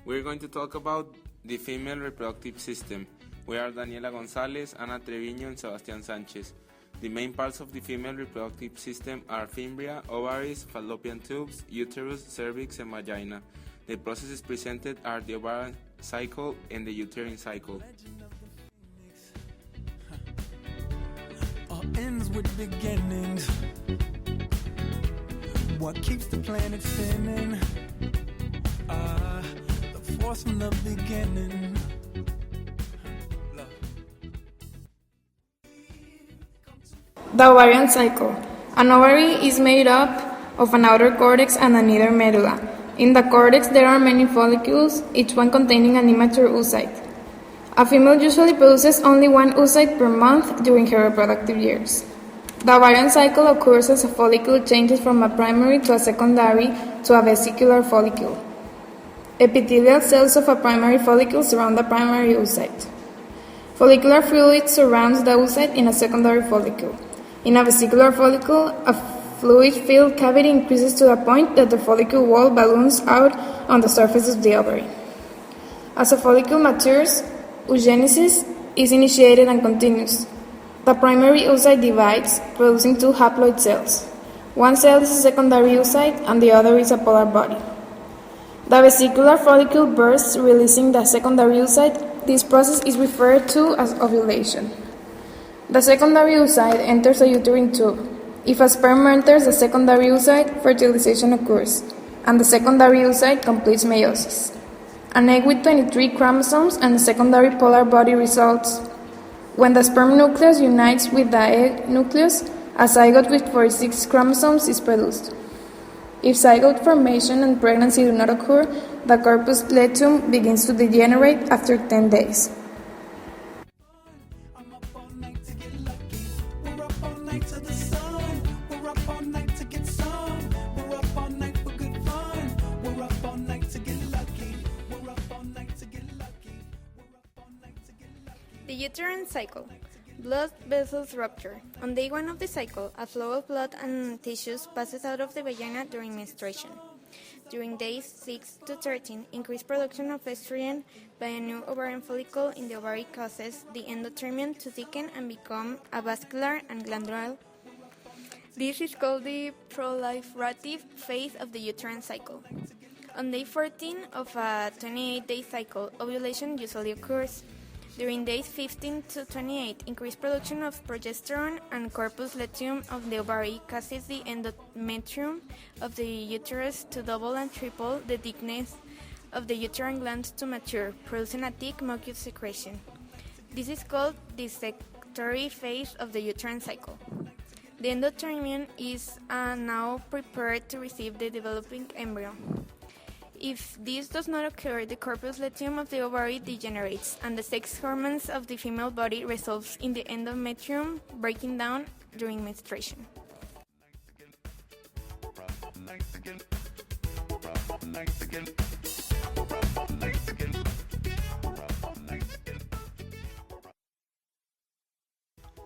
We're going to talk about the female reproductive system. We are Daniela Gonzalez, Ana Treviño, and Sebastián Sánchez. The main parts of the female reproductive system are fimbria, ovaries, fallopian tubes, uterus, cervix, and vagina. The processes presented are the ovarian cycle and the uterine cycle. All ends with beginnings. What keeps the planet spinning? The force from the beginning. The ovarian cycle. An ovary is made up of an outer cortex and an inner medulla. In the cortex there are many follicles, each one containing an immature oocyte. A female usually produces only one oocyte per month during her reproductive years. The ovarian cycle occurs as a follicle changes from a primary to a secondary to a vesicular follicle. Epithelial cells of a primary follicle surround the primary oocyte. Follicular fluid surrounds the oocyte in a secondary follicle. In a vesicular follicle, a fluid-filled cavity increases to the point that the follicle wall balloons out on the surface of the ovary. As a follicle matures, oogenesis is initiated and continues. The primary oocyte divides, producing two haploid cells. One cell is a secondary oocyte and the other is a polar body. The vesicular follicle bursts, releasing the secondary oocyte. This process is referred to as ovulation. The secondary oocyte enters a uterine tube. If a sperm enters the secondary oocyte, fertilization occurs, and the secondary oocyte completes meiosis. An egg with 23 chromosomes and a secondary polar body results. When the sperm nucleus unites with the egg nucleus, a zygote with 46 chromosomes is produced. If zygote formation and pregnancy do not occur, the corpus luteum begins to degenerate after 10 days. The uterine cycle. Blood vessels rupture. On day 1 of the cycle, a flow of blood and tissues passes out of the vagina during menstruation. During days 6 to 13, increased production of estrogen by a new ovarian follicle in the ovary causes the endometrium to thicken and become avascular and glandular. This is called the proliferative phase of the uterine cycle. On day 14 of a 28-day cycle, ovulation usually occurs. During days 15 to 28, increased production of progesterone and corpus luteum of the ovary causes the endometrium of the uterus to double and triple the thickness of the uterine glands to mature, producing a thick mucus secretion. This is called the secretory phase of the uterine cycle. The endometrium is now prepared to receive the developing embryo. If this does not occur, the corpus luteum of the ovary degenerates, and the sex hormones of the female body results in the endometrium breaking down during menstruation.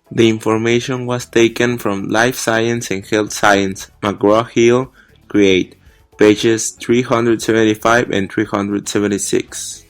The information was taken from Life Science and Health Science, McGraw-Hill, Create, pages 375 and 376.